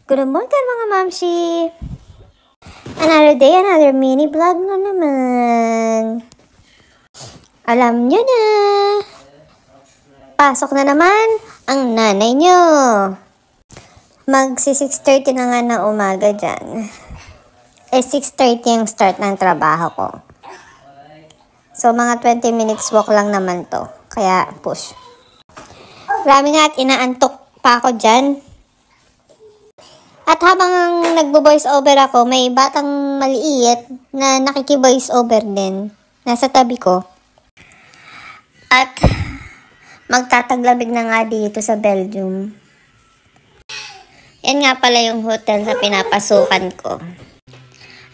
Good morning mga mamshi! Another day, another mini vlog na naman. Alam nyo na, pasok na naman ang nanay nyo. Magsi 6:30 na nga na umaga dyan. 6:30 yung start ng trabaho ko. So mga 20 minutes walk lang naman to. Kaya push. Grabe nga at inaantok pa ako dyan. At habang nagbo-voice over ako, may batang maliit na nakiki-voice over din. Nasa tabi ko. At magtataglamig na nga dito sa Belgium. Yan nga pala yung hotel sa pinapasukan ko.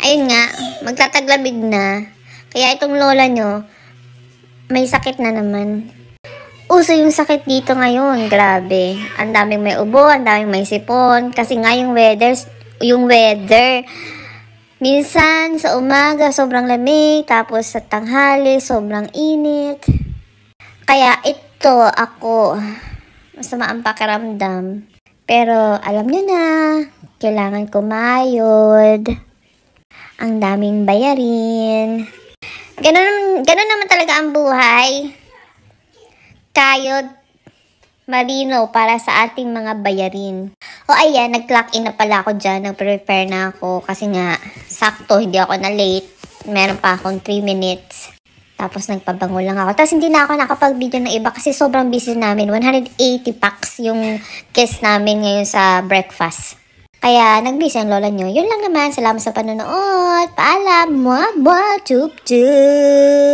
Ayun nga, magtataglamig na. Kaya itong lola nyo, may sakit na naman. Uso yung sakit dito ngayon, grabe. Ang daming may ubo, ang daming may sipon. Kasi nga yung weather. Minsan sa umaga sobrang lamig, tapos sa tanghali sobrang init. Kaya ito ako, masama ang pakiramdam. Pero alam nyo na, kailangan kumayod. Ang daming bayarin. Ganun naman talaga ang buhay. Kayod, marino para sa ating mga bayarin. O ayan, nag-clock in na pala ako dyan. Nag-prepare na ako kasi nga, sakto, hindi ako na late. Meron pa akong 3 minutes. Tapos nagpabango lang ako. Tapos hindi na ako nakapag-video ng iba kasi sobrang busy namin. 180 packs yung guest namin ngayon sa breakfast. Kaya nag-busy ang lola nyo. Yun lang naman. Salamat sa panonood. Paalam. Mwah, mwah, chup, chup.